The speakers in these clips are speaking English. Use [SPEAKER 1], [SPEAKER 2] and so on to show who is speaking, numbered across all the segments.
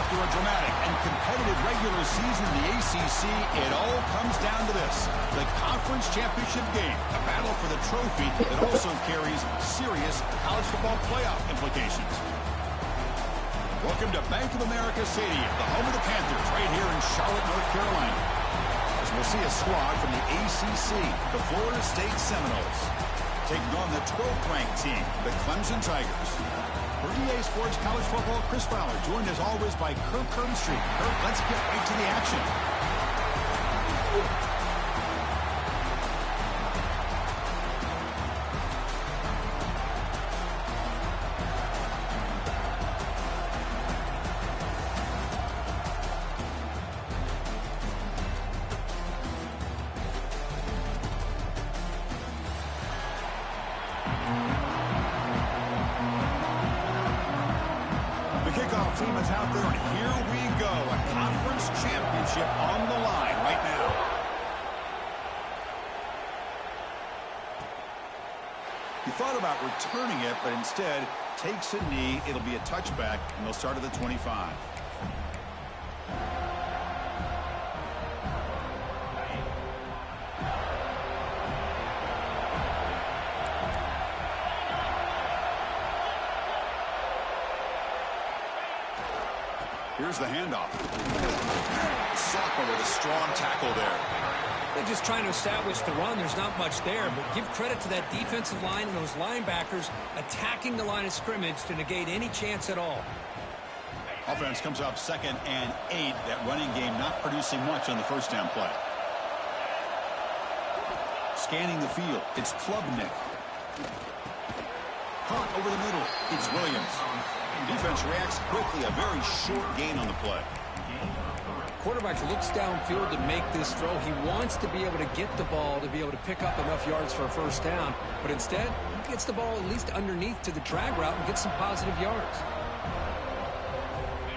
[SPEAKER 1] After a dramatic and competitive regular season in the ACC, it all comes down to this: the conference championship game, a battle for the trophy that also carries serious college football playoff implications. Welcome to Bank of America Stadium, the home of the Panthers, right here in Charlotte, North Carolina. As we'll see a squad from the ACC, the Florida State Seminoles, taking on the 12th-ranked team, the Clemson Tigers. For EA Sports College Football, Chris Fowler, joined as always by Kirk Herbstreit. Kirk, let's get right to the action. Kickoff team is out there, and here we go. A conference championship on the line right now. He thought about returning it, but instead takes a knee. It'll be a touchback, and they'll start at the 25. Here's the handoff. Soccer with a strong tackle there.
[SPEAKER 2] They're just trying to establish the run. There's not much there, but give credit to that defensive line and those linebackers attacking the line of scrimmage to negate any chance at all.
[SPEAKER 1] Offense comes up 2nd and 8. That running game not producing much on the first down play. Scanning the field, it's Klubnik. Caught over the middle, it's Williams. Defense reacts quickly, a very short gain on the play.
[SPEAKER 2] Quarterback looks downfield to make this throw. He wants to be able to get the ball to be able to pick up enough yards for a first down, but instead, he gets the ball at least underneath to the drag route and gets some positive yards.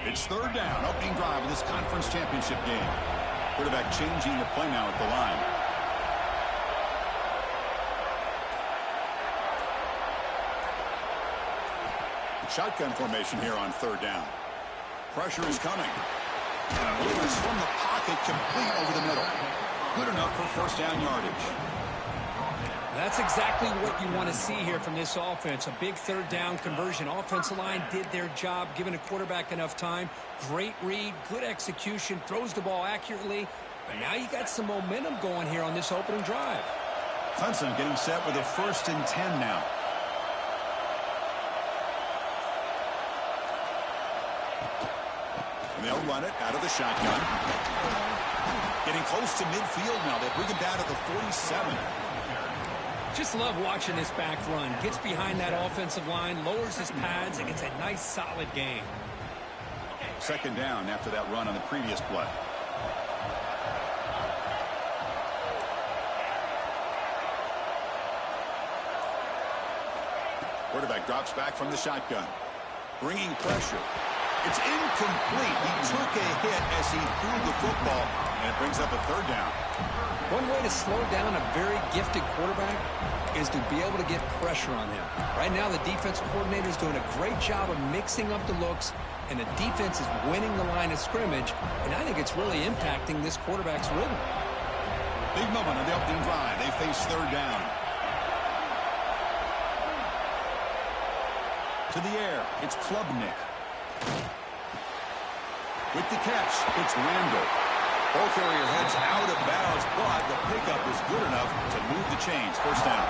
[SPEAKER 1] It's 3rd down, opening drive of this conference championship game. Quarterback changing the play now at the line. Shotgun formation here on 3rd down. Pressure is coming. Lewis from the pocket, complete over the middle. Good enough for first down yardage.
[SPEAKER 2] That's exactly what you want to see here from this offense. A big 3rd down conversion. Offensive line did their job, giving a quarterback enough time. Great read, good execution, throws the ball accurately. But now you got some momentum going here on this opening drive.
[SPEAKER 1] Clemson getting set with a 1st and 10 now. And they'll run it out of the shotgun. Getting close to midfield now. They bring him down to the 47.
[SPEAKER 2] Just love watching this back run. Gets behind that offensive line, lowers his pads, and gets a nice solid gain.
[SPEAKER 1] 2nd down after that run on the previous play. Quarterback drops back from the shotgun. Bringing pressure. It's incomplete. He took a hit as he threw the football, and it brings up a 3rd down.
[SPEAKER 2] One way to slow down a very gifted quarterback is to be able to get pressure on him. Right now, the defense coordinator is doing a great job of mixing up the looks, and the defense is winning the line of scrimmage, and I think it's really impacting this quarterback's rhythm.
[SPEAKER 1] Big moment on the opening drive. They face 3rd down. To the air, it's Klubnik. With the catch, it's Randall. Ball carrier heads out of bounds, but the pickup is good enough to move the chains. First down.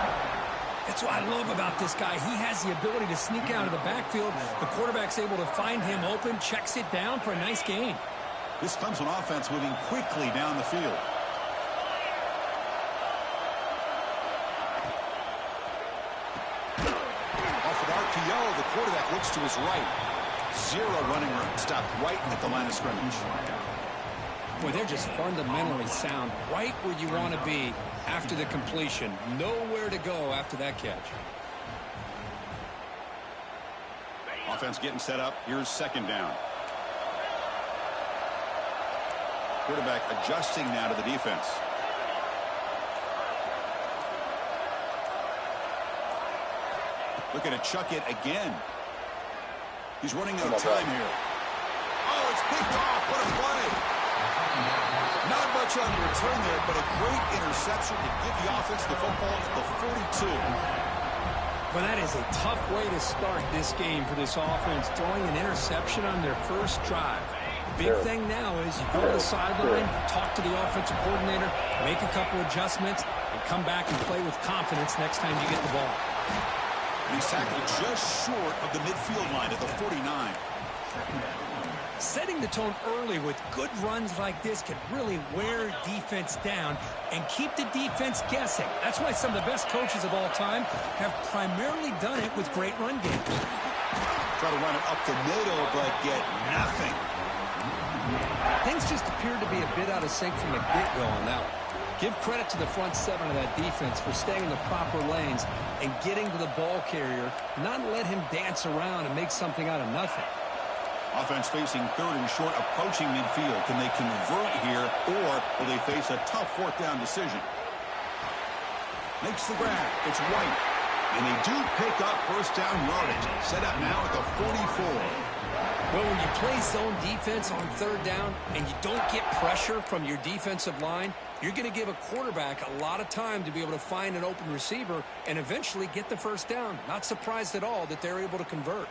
[SPEAKER 2] That's what I love about this guy. He has the ability to sneak out of the backfield. The quarterback's able to find him open, checks it down for a nice gain.
[SPEAKER 1] This Clemson offense moving quickly down the field. Off of RPO, the quarterback looks to his right. 0 running room. Stopped right at the line of scrimmage.
[SPEAKER 2] Boy, they're just fundamentally sound. Right where you want to be after the completion. Nowhere to go after that catch.
[SPEAKER 1] Offense getting set up. Here's 2nd down. Quarterback adjusting now to the defense. Looking to chuck it again. He's running out of time here. Oh, it's touchdown return there, but a great interception to give the offense the football at the 42.
[SPEAKER 2] Well, that is a tough way to start this game for this offense, throwing an interception on their first drive. Big thing now is you go to the sideline, talk to the offensive coordinator, make a couple adjustments, and come back and play with confidence next time you get the ball.
[SPEAKER 1] He's tackled just short of the midfield line at the 49.
[SPEAKER 2] Setting the tone early with good runs like this can really wear defense down and keep the defense guessing. That's why some of the best coaches of all time have primarily done it with great run games.
[SPEAKER 1] Try to run it up the middle, but get nothing.
[SPEAKER 2] Things just appeared to be a bit out of sync from the get-go on that one. Give credit to the front seven of that defense for staying in the proper lanes and getting to the ball carrier, not let him dance around and make something out of nothing.
[SPEAKER 1] Offense facing third and short, approaching midfield. Can they convert here, or will they face a tough fourth down decision? Makes the grab. It's White. And they do pick up first down yardage. Set up now at the 44.
[SPEAKER 2] Well, when you play zone defense on third down and you don't get pressure from your defensive line, you're going to give a quarterback a lot of time to be able to find an open receiver and eventually get the first down. Not surprised at all that they're able to convert.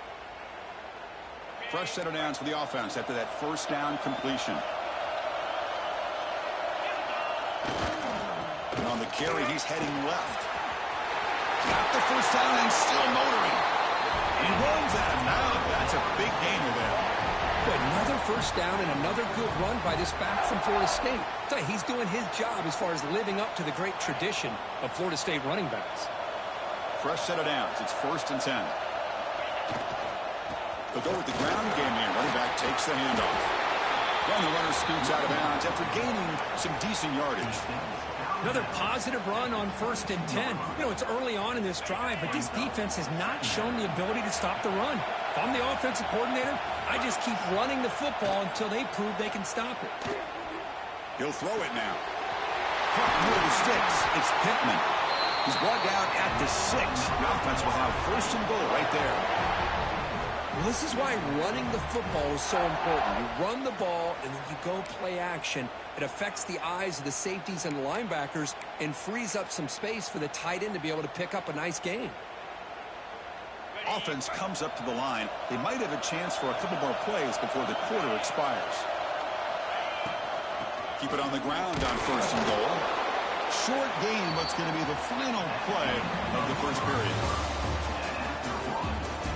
[SPEAKER 1] Fresh set of downs for the offense after that first down completion. And on the carry, he's heading left. Got the first down and still motoring. He runs out of bounds. That's a big gainer there.
[SPEAKER 2] Another first down and another good run by this back from Florida State. He's doing his job as far as living up to the great tradition of Florida State running backs.
[SPEAKER 1] Fresh set of downs. It's 1st and 10. They'll go with the ground game here. Running back takes the handoff. And the runner scoots out of bounds after gaining some decent yardage.
[SPEAKER 2] Another positive run on 1st and 10. You know, it's early on in this drive, but this defense has not shown the ability to stop the run. If I'm the offensive coordinator, I just keep running the football until they prove they can stop it.
[SPEAKER 1] He'll throw it now. Caught near the sticks. It's Pittman. He's brought down at the 6. The offense will have 1st and goal right there.
[SPEAKER 2] Well, this is why running the football is so important. You run the ball, and then you go play action. It affects the eyes of the safeties and the linebackers and frees up some space for the tight end to be able to pick up a nice gain.
[SPEAKER 1] Offense comes up to the line. They might have a chance for a couple more plays before the quarter expires. Keep it on the ground on 1st and goal. Short gain, what's going to be the final play of the first period.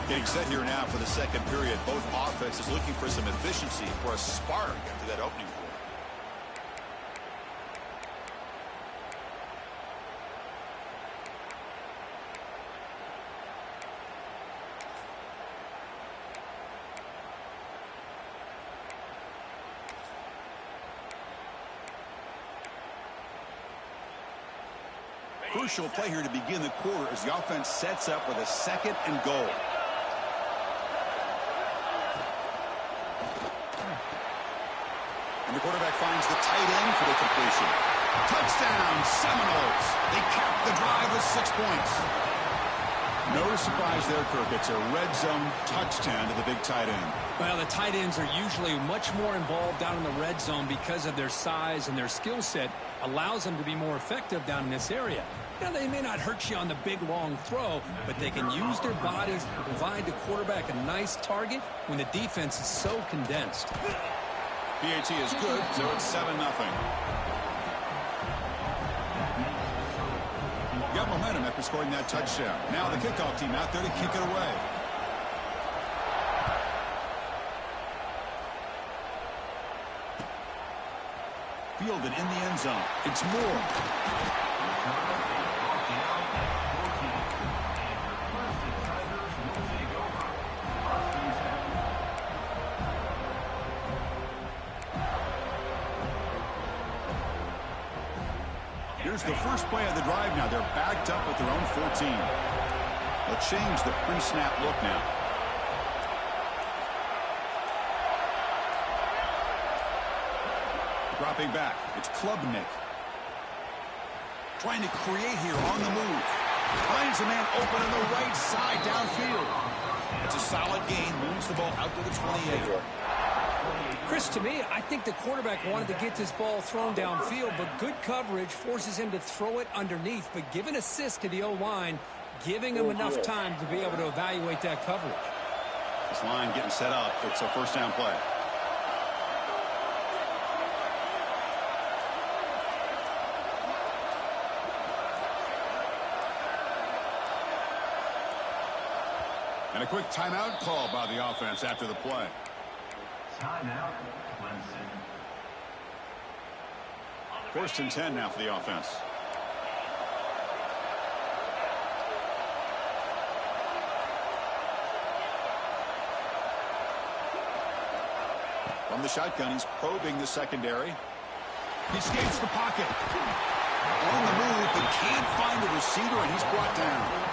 [SPEAKER 1] Getting set here now for the second period. Both offenses looking for some efficiency, for a spark after that opening quarter. Crucial play here to begin the quarter as the offense sets up with a 2nd and goal. And the quarterback finds the tight end for the completion. Touchdown, Seminoles. They cap the drive with 6 points. No surprise there, Kirk. It's a red zone touchdown to the big tight end.
[SPEAKER 2] Well, the tight ends are usually much more involved down in the red zone because of their size, and their skill set allows them to be more effective down in this area. Now, they may not hurt you on the big, long throw, but they can use their bodies to provide the quarterback a nice target when the defense is so condensed.
[SPEAKER 1] PAT is good, so it's 7-0. Got momentum after scoring that touchdown. Now the kickoff team out there to kick it away. Fielded in the end zone. It's Moore. Here's the first play of the drive now. They're backed up at their own 14. They'll change the pre-snap look now. Dropping back. It's Klubnik. Trying to create here on the move. Finds a man open on the right side downfield. It's a solid gain. Moves the ball out to the 28.
[SPEAKER 2] Chris, to me, I think the quarterback wanted to get this ball thrown downfield, but good coverage forces him to throw it underneath. But give an assist to the O-line, giving him enough time to be able to evaluate that coverage.
[SPEAKER 1] This line getting set up. It's a first down play. And a quick timeout call by the offense after the play.
[SPEAKER 3] Timeout, Clemson.
[SPEAKER 1] First and 10 now for the offense. From the shotgun, he's probing the secondary. He escapes the pocket. On the move, but can't find the receiver, and he's brought down.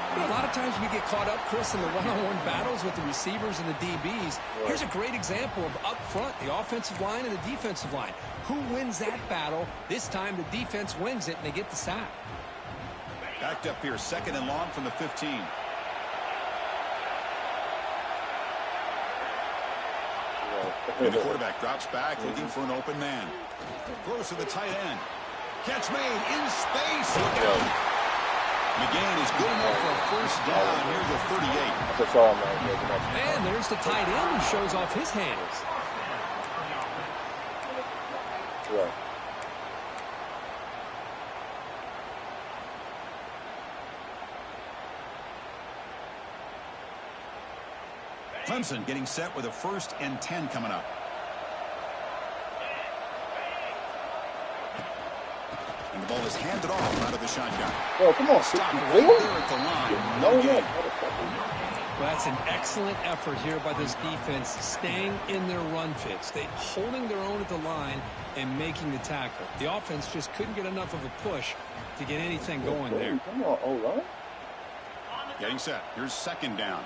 [SPEAKER 2] A lot of times we get caught up, Chris, in the one-on-one battles with the receivers and the DBs. Here's a great example of up front, the offensive line and the defensive line. Who wins that battle? This time the defense wins it, and they get the sack.
[SPEAKER 1] Backed up here, second and long from the 15. And the quarterback drops back, looking for an open man. Throws to the tight end. Catch made in space. Look out. McGann is good enough for a first down near the 38.
[SPEAKER 4] That's all, man.
[SPEAKER 2] And there's the tight end who shows off his hands.
[SPEAKER 4] Right.
[SPEAKER 1] Clemson getting set with a first and 10 coming up. And the ball is handed off out of the shotgun.
[SPEAKER 4] Oh, come on.
[SPEAKER 1] Stop right
[SPEAKER 4] Really?
[SPEAKER 1] there at the line.
[SPEAKER 4] No,
[SPEAKER 1] gain.
[SPEAKER 2] Well, that's an excellent effort here by this defense, staying in their run fits. They holding their own at the line and making the tackle. The offense just couldn't get enough of a push to get anything going there.
[SPEAKER 4] Come on, O-line.
[SPEAKER 1] Getting set. Here's second down.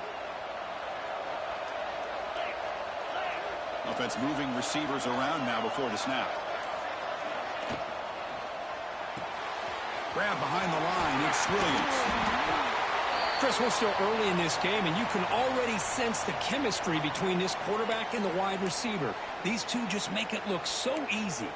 [SPEAKER 1] Offense moving receivers around now before the snap. Grab behind the line. It's Williams.
[SPEAKER 2] Chris, we're still early in this game, and you can already sense the chemistry between this quarterback and the wide receiver. These two just make it look so easy.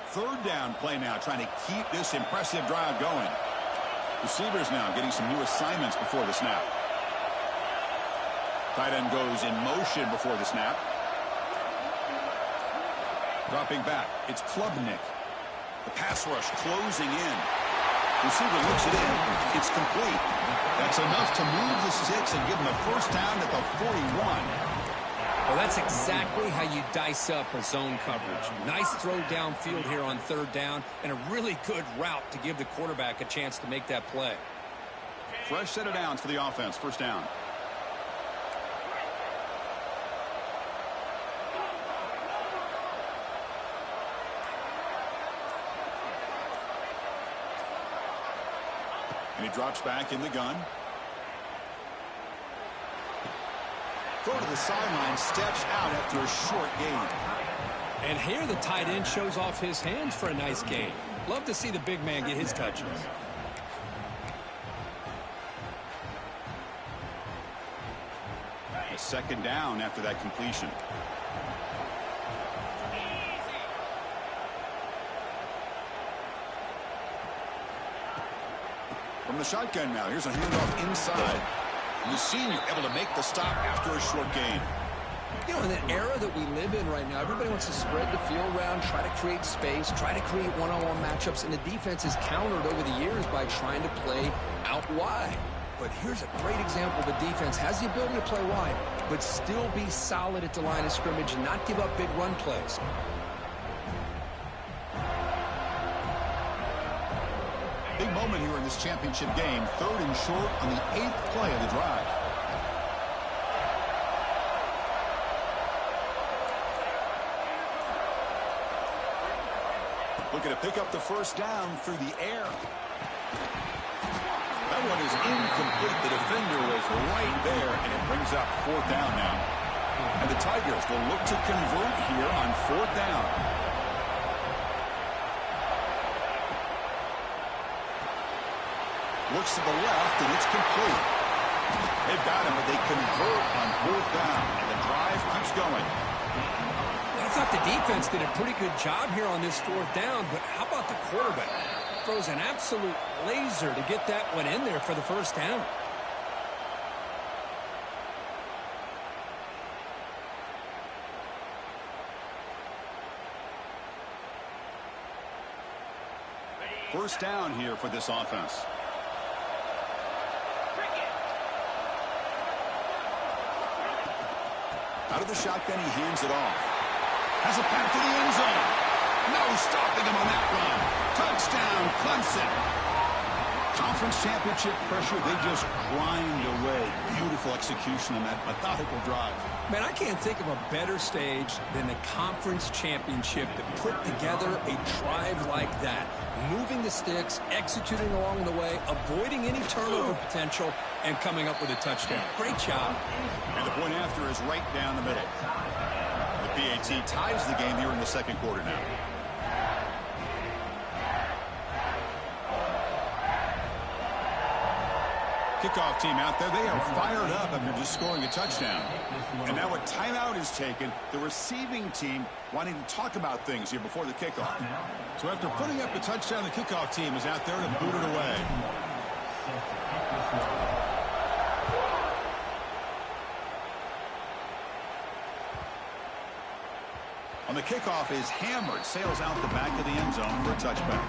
[SPEAKER 1] Third down play now, trying to keep this impressive drive going. Receivers now getting some new assignments before the snap. Tight end goes in motion before the snap. Dropping back, it's Klubnik. The pass rush closing in. Receiver looks it in. It's complete. That's enough to move the sticks and give them the first down at the 41.
[SPEAKER 2] Well, that's exactly how you dice up a zone coverage. Nice throw downfield here on third down, and a really good route to give the quarterback a chance to make that play.
[SPEAKER 1] Fresh set of downs for the offense. First down. And he drops back in the gun. Throw to the sideline, steps out after a short gain.
[SPEAKER 2] And here the tight end shows off his hands for a nice gain. Love to see the big man get his touches.
[SPEAKER 1] A second down after that completion. From the shotgun now, here's a handoff inside. And the senior able to make the stop after a short gain.
[SPEAKER 2] You know, in the era that we live in right now, everybody wants to spread the field around, try to create space, try to create one-on-one matchups, and the defense is countered over the years by trying to play out wide. But here's a great example. The defense has the ability to play wide, but still be solid at the line of scrimmage and not give up big run plays.
[SPEAKER 1] Big moment here in this championship game. Third and short on the 8th play of the drive. Looking to pick up the first down through the air. That one is incomplete. The defender was right there, and it brings up fourth down now. And the Tigers will look to convert here on fourth down. Looks to the left, and it's complete. They've got him, but they convert on 4th down, and the drive keeps going.
[SPEAKER 2] I thought the defense did a pretty good job here on this 4th down, but how about the quarterback? Throws an absolute laser to get that one in there for the 1st down.
[SPEAKER 1] First down here for this offense. Out of the shotgun, he hands it off. Has a pass to the end zone. No stopping him on that run. Touchdown, Clemson. Conference championship pressure, they just grind away. Beautiful execution on that methodical drive.
[SPEAKER 2] Man, I can't think of a better stage than the conference championship to put together a drive like that. Moving the sticks, executing along the way, avoiding any turnover potential, and coming up with a touchdown. Great job.
[SPEAKER 1] And the point after is right down the middle. The PAT ties the game here in the 2nd quarter now. Kickoff team out there, they are fired up after just scoring a touchdown. And now a timeout is taken. The receiving team wanting to talk about things here before the kickoff. So after putting up a touchdown, the kickoff team is out there to boot it away. On the kickoff is hammered, sails out the back of the end zone for a touchback.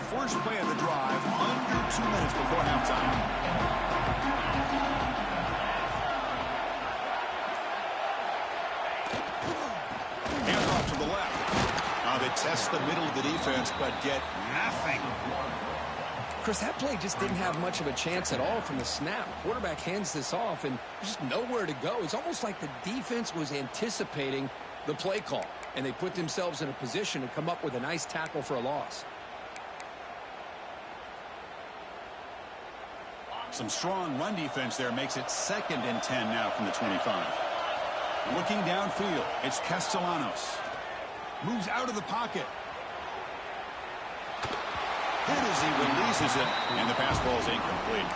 [SPEAKER 1] First play of the drive, under 2 minutes before halftime. Hand off to the left. Now they test the middle of the defense, but get nothing.
[SPEAKER 2] Chris, that play just didn't have much of a chance at all from the snap. Quarterback hands this off, and there's just nowhere to go. It's almost like the defense was anticipating the play call, and they put themselves in a position to come up with a nice tackle for a loss. Some strong run defense there makes it 2nd and 10 now from the 25. Looking downfield, it's Castellanos. Moves out of the pocket. Hit as he releases it, and the pass ball is incomplete.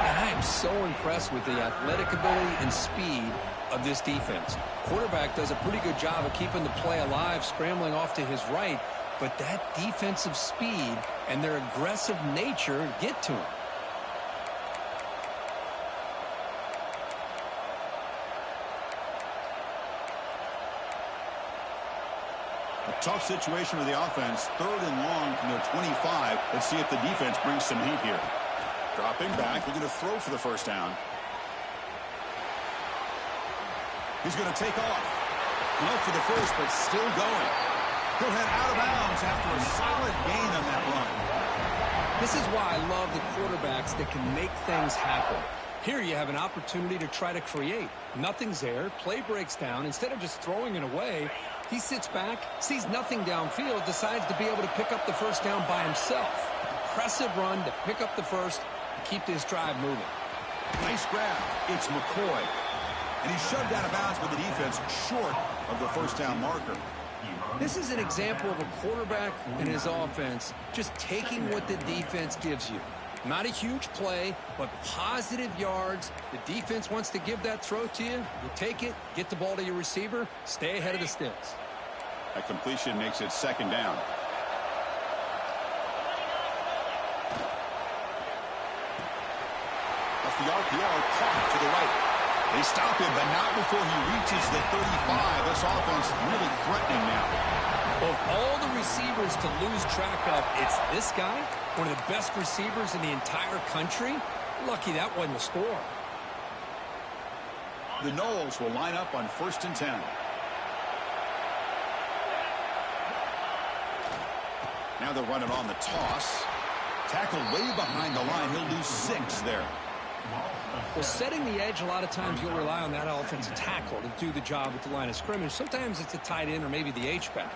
[SPEAKER 2] And I am so impressed with the athletic ability and speed of this defense. Quarterback does a pretty good job of keeping the play alive, scrambling off to his right, but that defensive speed and their aggressive nature get to him.
[SPEAKER 1] Tough situation with the offense. 3rd and long from their 25. Let's see if the defense brings some heat here. Dropping back. Looking to throw for the 1st down. He's going to take off. Well for the first, but still going. He'll head out of bounds after a solid gain on that run.
[SPEAKER 2] This is why I love the quarterbacks that can make things happen. Here you have an opportunity to try to create. Nothing's there. Play breaks down. Instead of just throwing it away, he sits back, sees nothing downfield, decides to be able to pick up the 1st down by himself. Impressive run to pick up the first and keep this drive moving.
[SPEAKER 1] Nice grab. It's McCoy. And he's shoved out of bounds with the defense short of the 1st down marker.
[SPEAKER 2] This is an example of a quarterback and his offense just taking what the defense gives you. Not a huge play, but positive yards. The defense wants to give that throw to you. You take it, get the ball to your receiver, stay ahead of the sticks.
[SPEAKER 1] That completion makes it 2nd down. Off the RPO, caught to the right. They stop him, but not before he reaches the 35. This offense really threatening now.
[SPEAKER 2] Of all the receivers to lose track of, it's this guy, one of the best receivers in the entire country. Lucky that wasn't a score.
[SPEAKER 1] The Noles will line up on 1st and 10. Now they'll run it on the toss. Tackled way behind the line. He'll lose 6 there.
[SPEAKER 2] Well, setting the edge, a lot of times you'll rely on that offensive tackle to do the job at the line of scrimmage. Sometimes it's a tight end or maybe the H-back.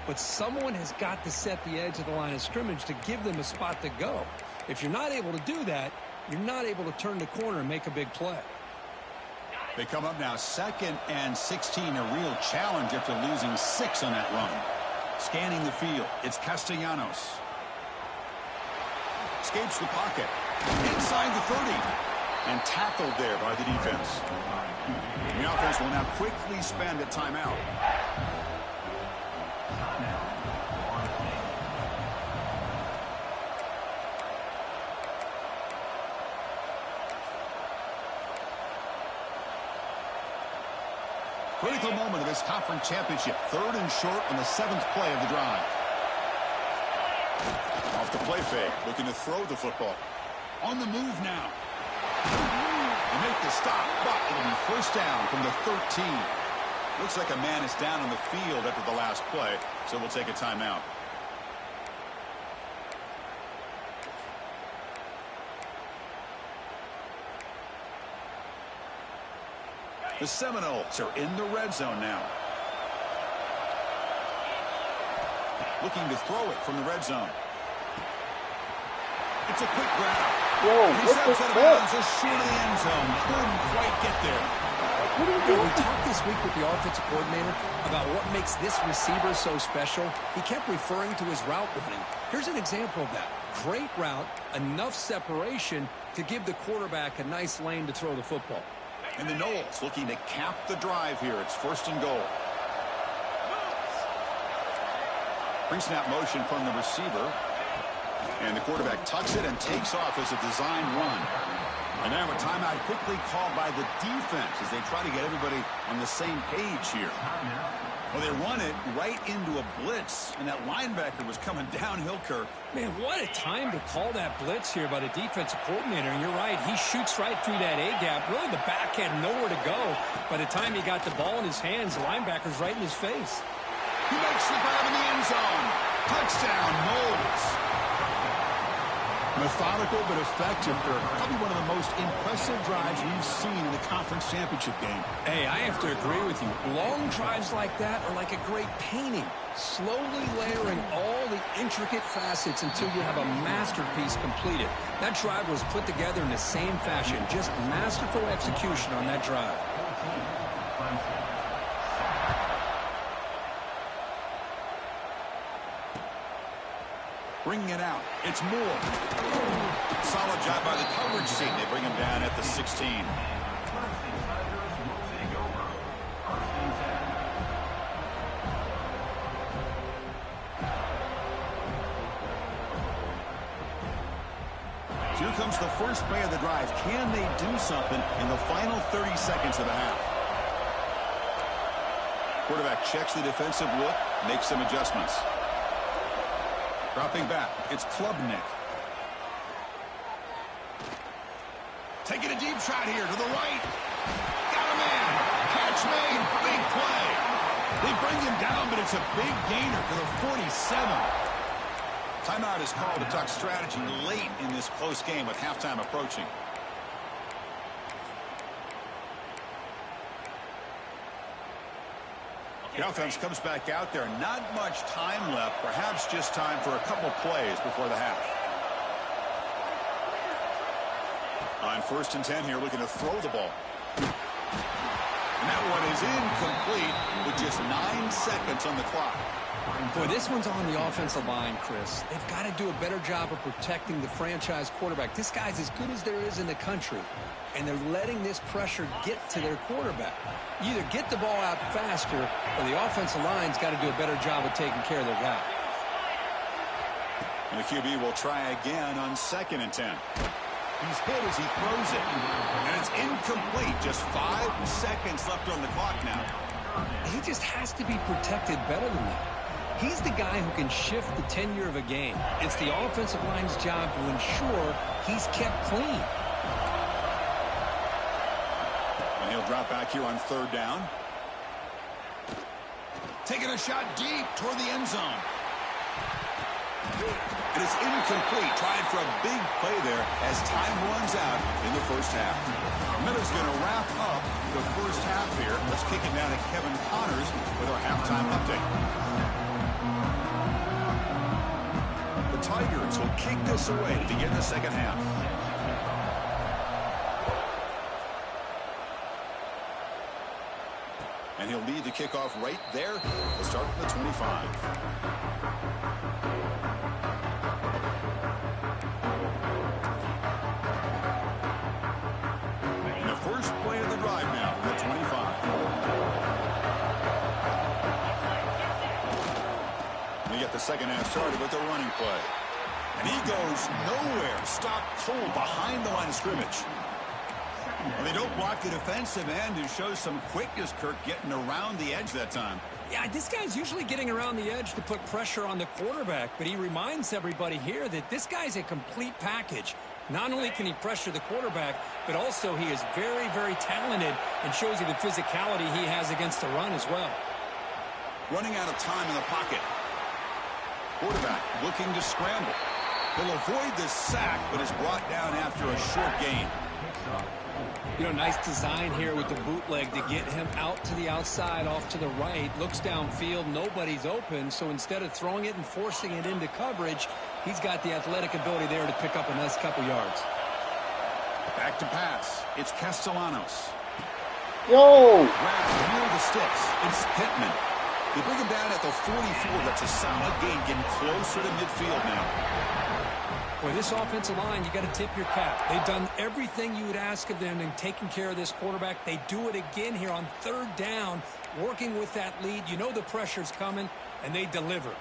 [SPEAKER 2] But someone has got to set the edge of the line of scrimmage to give them a spot to go. If you're not able to do that, you're not able to turn the corner and make a big play.
[SPEAKER 1] They come up now 2nd and 16, a real challenge after losing 6 on that run. Scanning the field, it's Castellanos. Escapes the pocket. Inside the 30. And tackled there by the defense. The offense will now quickly spend a timeout. Critical moment of this conference championship. 3rd and short on the 7th play of the drive. Off the play fake, looking to throw the football. On the move now. They make the stop, but it'll be first down from the 13. Looks like a man is down on the field after the last play, so we'll take a timeout. The Seminoles are in the red zone now. Looking to throw it from the red zone. It's a quick grab.
[SPEAKER 4] Whoa,
[SPEAKER 1] He
[SPEAKER 4] what
[SPEAKER 1] steps
[SPEAKER 4] the
[SPEAKER 1] out of
[SPEAKER 4] fuck?
[SPEAKER 1] bounds just short of the end zone. Couldn't quite get there.
[SPEAKER 4] What are you
[SPEAKER 2] We
[SPEAKER 4] doing?
[SPEAKER 2] talked this week with the offensive coordinator about what makes this receiver so special. He kept referring to his route running. Here's an example of that. Great route, enough separation to give the quarterback a nice lane to throw the football.
[SPEAKER 1] And the Noles looking to cap the drive here. It's 1st and goal. Pre-snap motion from the receiver. And the quarterback tucks it and takes off as a design run. And now a timeout quickly called by the defense as they try to get everybody on the same page here. Well, they run it right into a blitz, and that linebacker was coming downhill, Kirk.
[SPEAKER 2] Man, what a time to call that blitz here by the defensive coordinator. And you're right, he shoots right through that A-gap. Really, the back had nowhere to go. By the time he got the ball in his hands, the linebacker's right in his face.
[SPEAKER 1] He makes the grab in the end zone. Touchdown, Noles. Methodical but effective, Kirk. Probably one of the most impressive drives we've seen in the conference championship game.
[SPEAKER 2] Hey, I have to agree with you. Long drives like that are like a great painting. Slowly layering all the intricate facets until you have a masterpiece completed. That drive was put together in the same fashion. Just masterful execution on that drive.
[SPEAKER 1] Bringing it out. It's Moore. Solid job by the coverage team. They bring him down at the 16. Here comes the first play of the drive. Can they do something in the final 30 seconds of the half? Quarterback checks the defensive look, makes some adjustments. Dropping back, it's Klubnik. Taking a deep shot here to the right. Got a man. Catch made. Big play. They bring him down, but it's a big gainer to the 47. Timeout is called to talk strategy late in this close game with halftime approaching. The offense comes back out there. Not much time left. Perhaps just time for a couple plays before the half. On 1st and 10 here, looking to throw the ball. And that one is incomplete with just 9 seconds on the clock.
[SPEAKER 2] Boy, this one's on the offensive line, Chris. They've got to do a better job of protecting the franchise quarterback. This guy's as good as there is in the country, and they're letting this pressure get to their quarterback. You either get the ball out faster, or the offensive line's got to do a better job of taking care of their guy.
[SPEAKER 1] And the QB will try again on 2nd and 10. He's hit as he throws it. And it's incomplete. Just 5 seconds left on the clock now.
[SPEAKER 2] He just has to be protected better than that. He's the guy who can shift the tenure of a game. It's the offensive line's job to ensure he's kept clean.
[SPEAKER 1] And he'll drop back here on 3rd down. Taking a shot deep toward the end zone. And it's incomplete. Tried for a big play there as time runs out in the first half. Miller's going to wrap up the first half here. Let's kick it down to Kevin Connors with our halftime update. The Tigers will kick this away to begin the second half. And he'll lead the kickoff right there. We'll start from the 25. And the first play of the drive now from the 25. We get the second half started with the running play. And he goes nowhere. Stopped cold behind the line of scrimmage. Well, they don't block the defensive end, who shows some quickness, Kirk, getting around the edge that time.
[SPEAKER 2] Yeah, this guy's usually getting around the edge to put pressure on the quarterback, but he reminds everybody here that this guy's a complete package. Not only can he pressure the quarterback, but also he is very, very talented and shows you the physicality he has against the run as well.
[SPEAKER 1] Running out of time in the pocket. Quarterback looking to scramble. He'll avoid the sack, but is brought down after a short gain.
[SPEAKER 2] You know, nice design here with the bootleg to get him out to the outside, off to the right. Looks downfield, nobody's open, so instead of throwing it and forcing it into coverage, he's got the athletic ability there to pick up a nice couple yards.
[SPEAKER 1] Back to pass. It's Castellanos.
[SPEAKER 4] Yo!
[SPEAKER 1] Grabs near the sticks. It's Pittman. They bring him down at the 44. That's a solid gain, getting closer to midfield now.
[SPEAKER 2] Boy, this offensive line, you got to tip your cap. They've done everything you would ask of them in taking care of this quarterback. They do it again here on third down, working with that lead. You know the pressure's coming, and they deliver.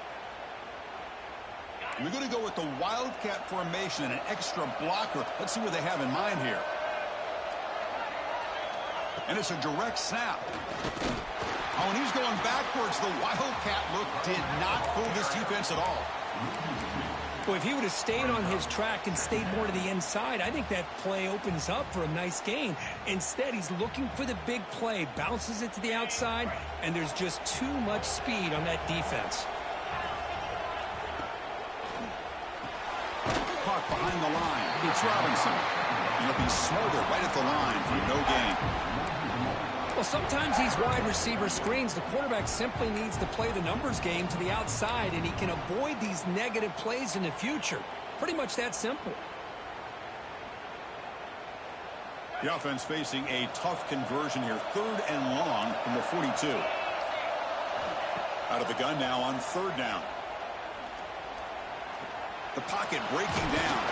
[SPEAKER 1] We're going to go with the Wildcat formation and an extra blocker. Let's see what they have in mind here. And it's a direct snap. Oh, and he's going backwards. The Wildcat look did not fool this defense at all.
[SPEAKER 2] Well, if he would have stayed on his track and stayed more to the inside, I think that play opens up for a nice gain. Instead, he's looking for the big play, bounces it to the outside, and there's just too much speed on that defense.
[SPEAKER 1] Caught behind the line. It's Robinson. And he'll be smothered right at the line for no gain.
[SPEAKER 2] Well, sometimes these wide receiver screens, the quarterback simply needs to play the numbers game to the outside, and he can avoid these negative plays in the future. Pretty much that simple.
[SPEAKER 1] The offense facing a tough conversion here. 3rd and long from the 42. Out of the gun now on 3rd down. The pocket breaking down.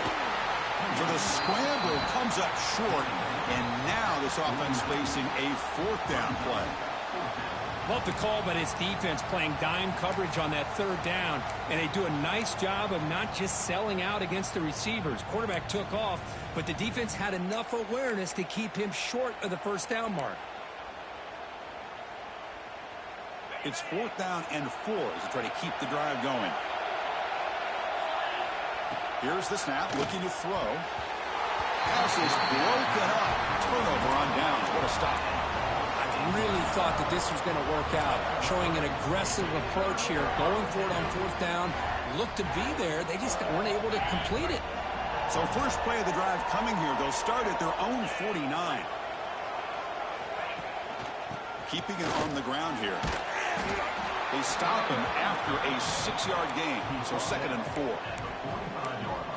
[SPEAKER 1] So the scramble comes up short, and now this offense facing a 4th down play.
[SPEAKER 2] Love the call, but it's defense playing dime coverage on that 3rd down, and they do a nice job of not just selling out against the receivers. Quarterback took off, but the defense had enough awareness to keep him short of the 1st down mark.
[SPEAKER 1] It's 4th down and 4 as they try to keep the drive going. Here's the snap, looking to throw. Pass is broken up. Turnover on downs. What a stop.
[SPEAKER 2] I really thought that this was going to work out, showing an aggressive approach here, going for it on 4th down. Looked to be there. They just weren't able to complete it.
[SPEAKER 1] So first play of the drive coming here. They'll start at their own 49. Keeping it on the ground here. They stop him after a 6-yard gain. So 2nd and 4.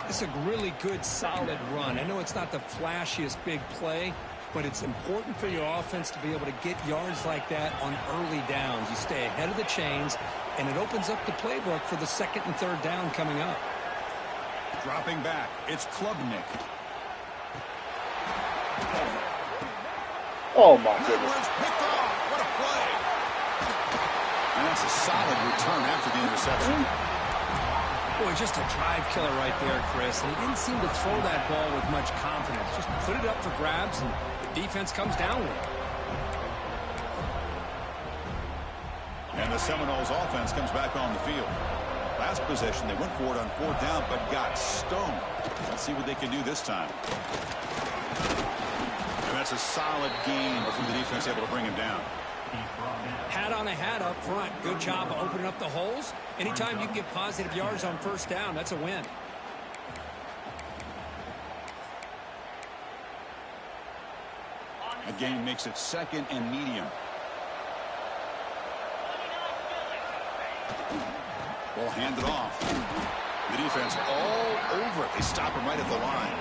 [SPEAKER 2] It's a really good, solid run. I know it's not the flashiest big play, but it's important for your offense to be able to get yards like that on early downs. You stay ahead of the chains, and it opens up the playbook for the 2nd and 3rd down coming up.
[SPEAKER 1] Dropping back, it's Klubnik.
[SPEAKER 4] Oh, my goodness.
[SPEAKER 1] Edwards picked off. What a play. And that's a solid return after the interception.
[SPEAKER 2] Boy, just a drive killer right there, Chris. And he didn't seem to throw that ball with much confidence. Just put it up for grabs, and the defense comes down with it.
[SPEAKER 1] And the Seminoles offense comes back on the field. Last possession, they went for it on 4th down, but got stoned. Let's see what they can do this time. And that's a solid gain from the defense, able to bring him down.
[SPEAKER 2] Hat on a hat up front. Good job of opening up the holes. Anytime you can get positive yards on 1st down, that's a win.
[SPEAKER 1] Again, makes it 2nd and medium. Ball handed off. The defense all over it. They stop him right at the line.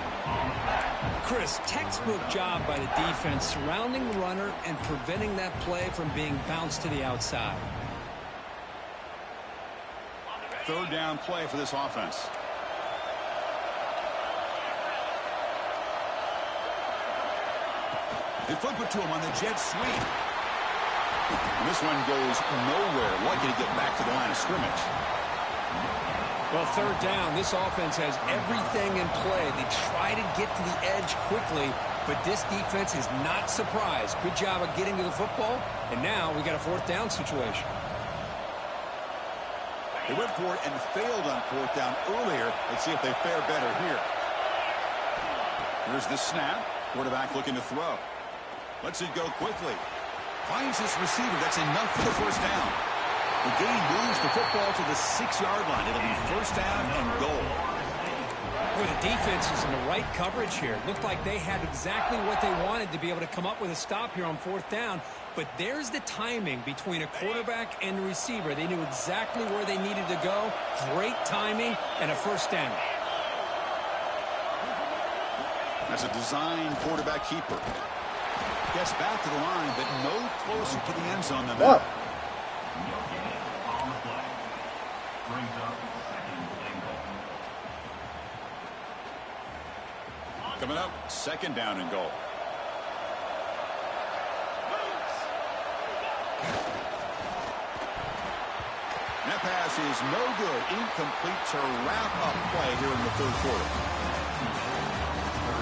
[SPEAKER 2] Chris, textbook job by the defense surrounding the runner and preventing that play from being bounced to the outside.
[SPEAKER 1] Third down play for this offense. They flip it to him on the jet sweep. And this one goes nowhere. Lucky to get back to the line of scrimmage.
[SPEAKER 2] Well, third down, this offense has everything in play. They try to get to the edge quickly, but this defense is not surprised. Good job of getting to the football, and now we got a fourth down situation.
[SPEAKER 1] They went for it and failed on fourth down earlier. Let's see if they fare better here. Here's the snap. Quarterback looking to throw. Lets it go quickly. Finds this receiver. That's enough for the first down. The game moves the football to the 6-yard line. It'll be first down and goal.
[SPEAKER 2] Boy, the defense is in the right coverage here. It looked like they had exactly what they wanted to be able to come up with a stop here on fourth down. But there's the timing between a quarterback and the receiver. They knew exactly where they needed to go. Great timing and a first down.
[SPEAKER 1] That's a design quarterback keeper. Gets back to the line, but no closer to the end zone than that. Coming up, second down and goal. That pass is no good. Incomplete to wrap up play here in the third quarter.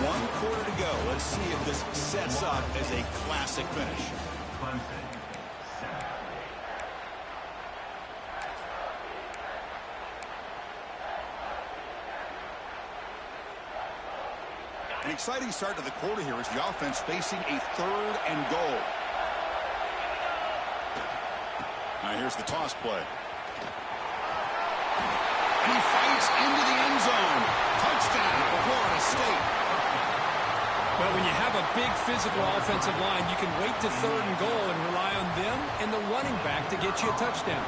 [SPEAKER 1] 1 quarter to go. Let's see if this sets up as a classic finish. An exciting start to the quarter here as the offense facing a third and goal. Now here's the toss play. And he fights into the end zone. Touchdown, Florida State.
[SPEAKER 2] Well, when you have a big physical offensive line, you can wait to third and goal and rely on them and the running back to get you a touchdown.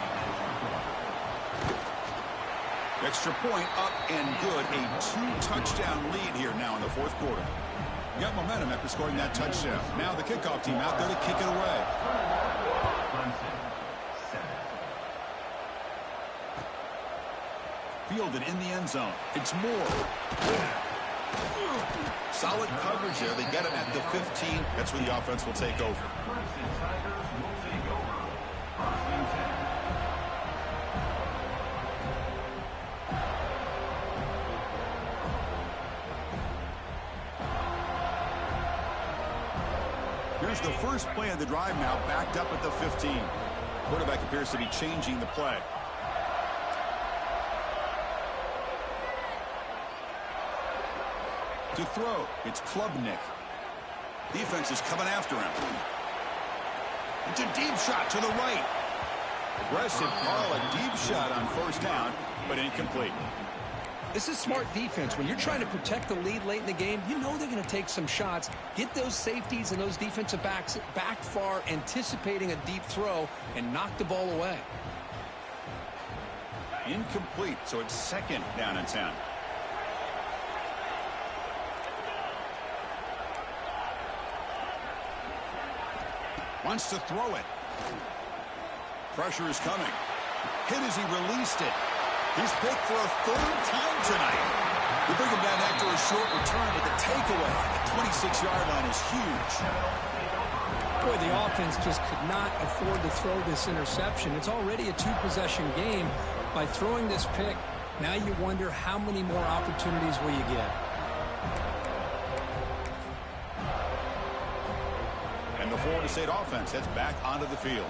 [SPEAKER 1] Extra point up and good. A 2-touchdown lead here now in the fourth quarter. You got momentum after scoring that touchdown. Now the kickoff team out there to kick it away. Fielded in the end zone. It's Moore. Solid coverage there. They get him at the 15. That's where the offense will take over. Here's the first play of the drive now, backed up at the 15. Quarterback appears to be changing the play. To throw, it's Klubnik. Defense is coming after him. It's a deep shot to the right. Aggressive call, a deep shot on first down, but incomplete.
[SPEAKER 2] This is smart defense. When you're trying to protect the lead late in the game, you know they're going to take some shots. Get those safeties and those defensive backs back far, anticipating a deep throw, and knock the ball away.
[SPEAKER 1] Incomplete, so it's second down and 10. Wants to throw it. Pressure is coming. Hit as he released it. He's picked for a third time tonight. They bring him down after a short return, but the takeaway at the 26-yard line is huge.
[SPEAKER 2] Boy, the offense just could not afford to throw this interception. It's already a 2-possession game. By throwing this pick, now you wonder how many more opportunities will you get.
[SPEAKER 1] And the Florida State offense heads back onto the field.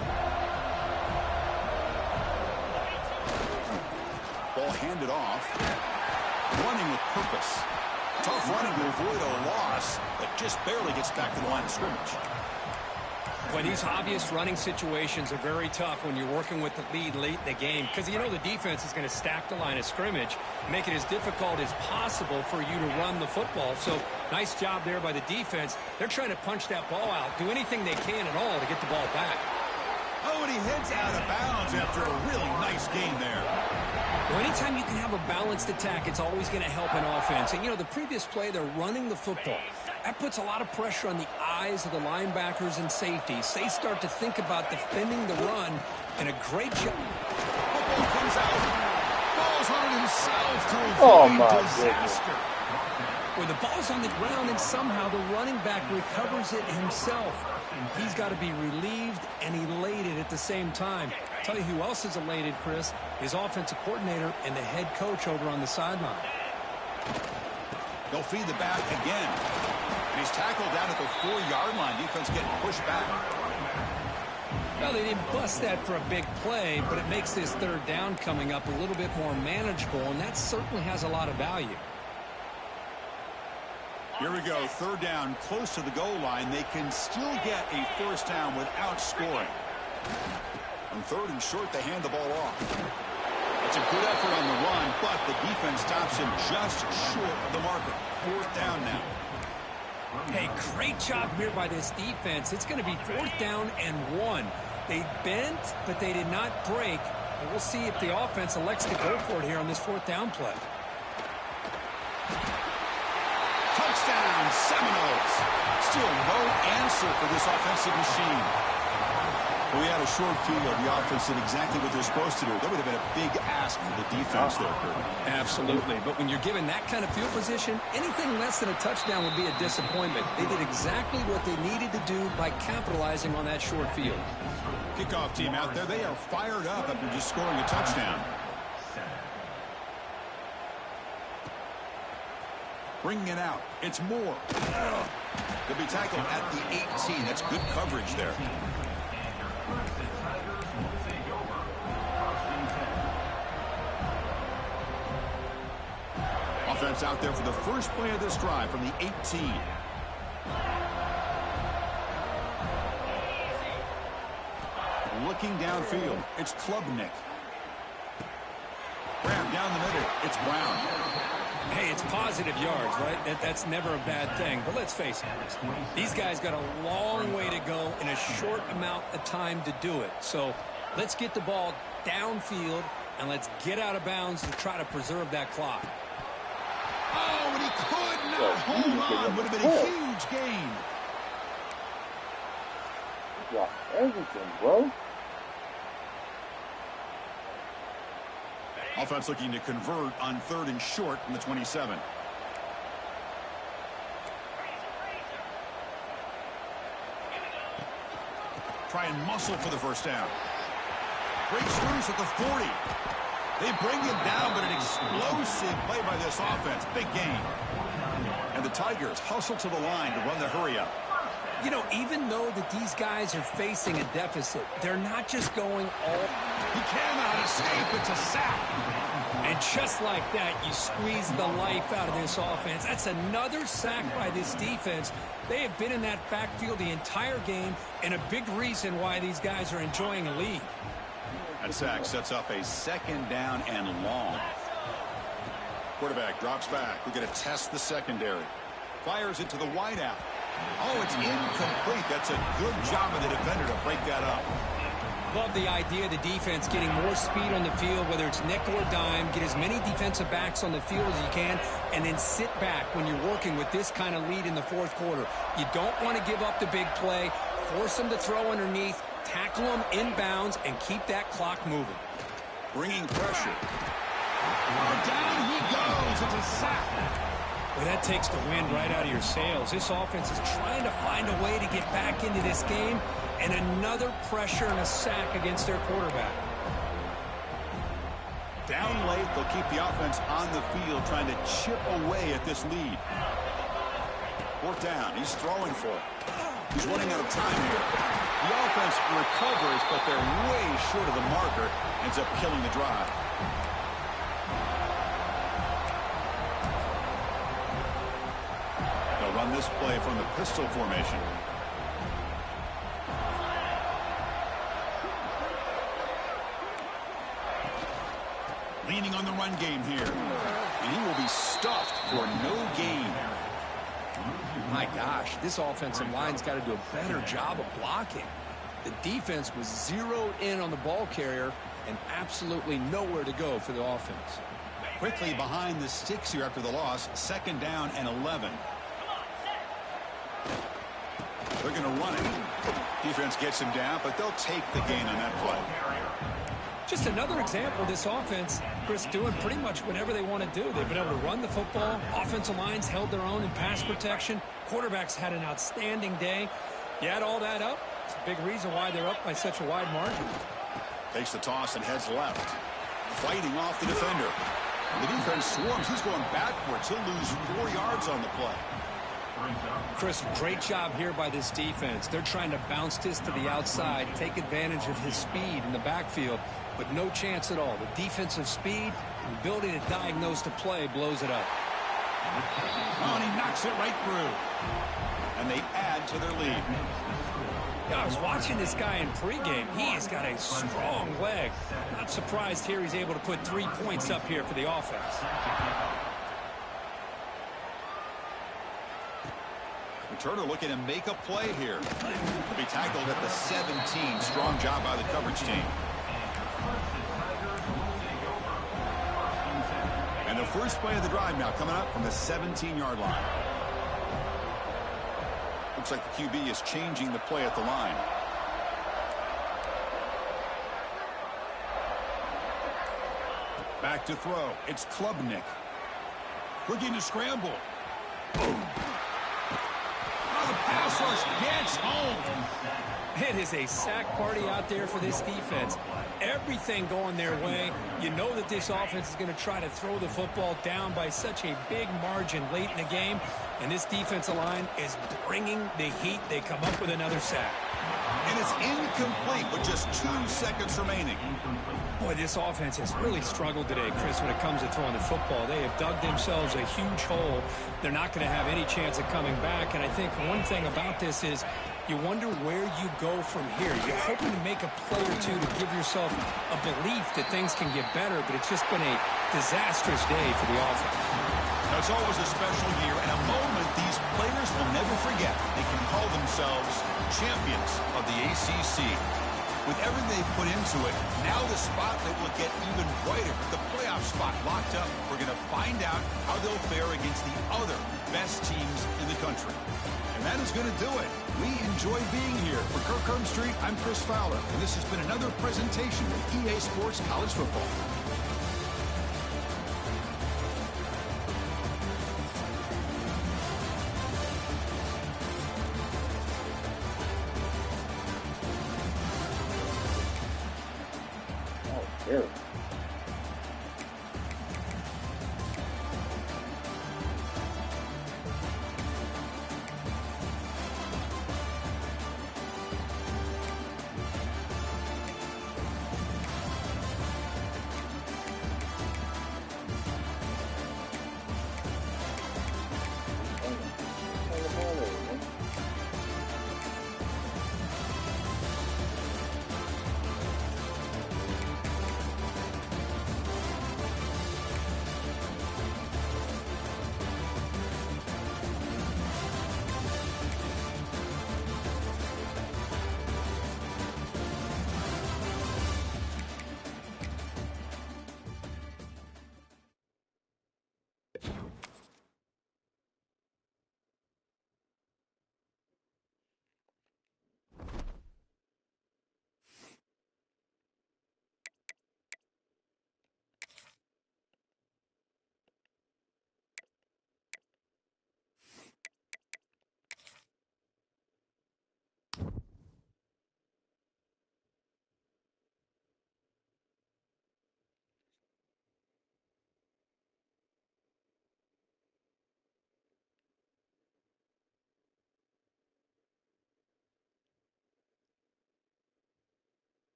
[SPEAKER 1] Ball handed off. Running with purpose. Tough running to avoid a loss, but just barely gets back to the line of scrimmage.
[SPEAKER 2] Well, these obvious running situations are very tough when you're working with the lead late in the game, because you know the defense is going to stack the line of scrimmage, make it as difficult as possible for you to run the football. So nice job there by the defense. They're trying to punch that ball out, do anything they can at all to get the ball back.
[SPEAKER 1] Oh, and he heads out of bounds after a really nice gain there.
[SPEAKER 2] Well, anytime you can have a balanced attack, it's always going to help an offense. And, you know, the previous play, they're running the football. That puts a lot of pressure on the eyes of the linebackers and safeties. They start to think about defending the run, and a great job.
[SPEAKER 1] Football comes out. Falls on it himself to avoid disaster.
[SPEAKER 2] Where the ball's on the ground, and somehow the running back recovers it himself. He's got to be relieved and elated at the same time. I'll tell you who else is elated, Chris, his offensive coordinator and the head coach over on the sideline.
[SPEAKER 1] They'll feed the back again. And he's tackled down at the 4-yard line. Defense getting pushed back.
[SPEAKER 2] Well, they didn't bust that for a big play, but it makes this third down coming up a little bit more manageable, and that certainly has a lot of value.
[SPEAKER 1] Here we go, third down, close to the goal line. They can still get a first down without scoring. On third and short, they hand the ball off. It's a good effort on the run, but the defense stops him just short of the marker. Fourth down now.
[SPEAKER 2] Hey, great job here by this defense. It's going to be fourth down and 1. They bent, but they did not break. And we'll see if the offense elects to go for it here on this fourth down play.
[SPEAKER 1] Touchdown, Seminoles. Still no answer for this offensive machine. Well, we had a short field. The offense did exactly what they're supposed to do. That would have been a big ask for the defense there, Kurt.
[SPEAKER 2] Absolutely. But when you're given that kind of field position, anything less than a touchdown would be a disappointment. They did exactly what they needed to do by capitalizing on that short field.
[SPEAKER 1] Kickoff team out there. They are fired up after just scoring a touchdown. Bringing it out. It's Moore. They'll be tackled at the 18. That's good coverage there. Offense out there for the first play of this drive from the 18. Looking downfield, it's Klubnik. Grab down the middle, it's Brown.
[SPEAKER 2] Hey, it's positive yards, right? That's never a bad thing. But let's face it, these guys got a long way to go in a short amount of time to do it. So let's get the ball downfield, and let's get out of bounds to try to preserve that clock.
[SPEAKER 1] Oh, and he could not hold on. Would have been a huge gain.
[SPEAKER 4] Yeah, everything, bro.
[SPEAKER 1] Offense looking to convert on third and short from the 27. Try and muscle for the first down. Great screws at the 40. They bring him down, but an explosive play by this offense. Big gain. And the Tigers hustle to the line to run the hurry up.
[SPEAKER 2] You know, even though that these guys are facing a deficit, they're not just going all...
[SPEAKER 1] He cannot escape. It's a sack.
[SPEAKER 2] And just like that, you squeeze the life out of this offense. That's another sack by this defense. They have been in that backfield the entire game, and a big reason why these guys are enjoying a lead.
[SPEAKER 1] That sack sets up a second down and long. Quarterback drops back. We're going to test the secondary. Fires it to the wideout. Oh, it's incomplete. That's a good job of the defender to break that up.
[SPEAKER 2] Love the idea of the defense getting more speed on the field, whether it's nickel or dime. Get as many defensive backs on the field as you can, and then sit back when you're working with this kind of lead in the fourth quarter. You don't want to give up the big play. Force them to throw underneath, tackle them inbounds, and keep that clock moving.
[SPEAKER 1] Bringing pressure. Down he goes. It's a sack.
[SPEAKER 2] Well, that takes the wind right out of your sails. This offense is trying to find a way to get back into this game, and another pressure and a sack against their quarterback.
[SPEAKER 1] Down late, they'll keep the offense on the field trying to chip away at this lead. Fourth down, he's throwing for it. He's running out of time here. The offense recovers, but they're way short of the marker. Ends up killing the drive. They'll run this play from the pistol formation. Leaning on the run game here. And he will be stuffed for no gain.
[SPEAKER 2] My gosh, this offensive line's got to do a better job of blocking. The defense was zeroed in on the ball carrier and absolutely nowhere to go for the offense.
[SPEAKER 1] Quickly behind the sticks here after the loss. 2nd down and 11. They're going to run it. Defense gets him down, but they'll take the gain on that play.
[SPEAKER 2] Just another example of this offense, Chris, doing pretty much whatever they want to do. They've been able to run the football. Offensive lines held their own in pass protection. Quarterbacks had an outstanding day. You add all that up, it's a big reason why they're up by such a wide margin.
[SPEAKER 1] Takes the toss and heads left. Fighting off the defender. The defense swarms. He's going backwards. He'll lose 4 yards on the play.
[SPEAKER 2] Chris, great job here by this defense. They're trying to bounce this to the outside, take advantage of his speed in the backfield, but no chance at all. The defensive speed and ability to diagnose the play blows it up.
[SPEAKER 1] Oh, and he knocks it right through. And they add to their lead.
[SPEAKER 2] Yeah, I was watching this guy in pregame. He has got a strong leg. Not surprised here he's able to put 3 points up here for the offense.
[SPEAKER 1] Turner looking to make a play here. He'll be tackled at the 17. Strong job by the coverage team. And the first play of the drive now coming up from the 17-yard line. Looks like the QB is changing the play at the line. Back to throw. It's Klubnik. Looking to scramble. Boom. The pass rush gets home.
[SPEAKER 2] It is a sack party out there for this defense. Everything going their way. You know that this offense is going to try to throw the football down by such a big margin late in the game. And this defensive line is bringing the heat. They come up with another sack.
[SPEAKER 1] And it's incomplete with just 2 seconds remaining.
[SPEAKER 2] Boy, this offense has really struggled today, Chris, when it comes to throwing the football. They have dug themselves a huge hole. They're not going to have any chance of coming back. And I think one thing about this is you wonder where you go from here. You're hoping to make a play or two to give yourself a belief that things can get better, but it's just been a disastrous day for the offense.
[SPEAKER 1] Now, it's always a special year and a moment these players will never forget. They can call themselves champions of the ACC. With everything they've put into it, now the spotlight will get even brighter. The playoff spot locked up. We're going to find out how they'll fare against the other best teams in the country. And that is going to do it. We enjoy being here. For Kirk Herbstreit, I'm Chris Fowler, and this has been another presentation of EA Sports College Football.
[SPEAKER 4] Terrible.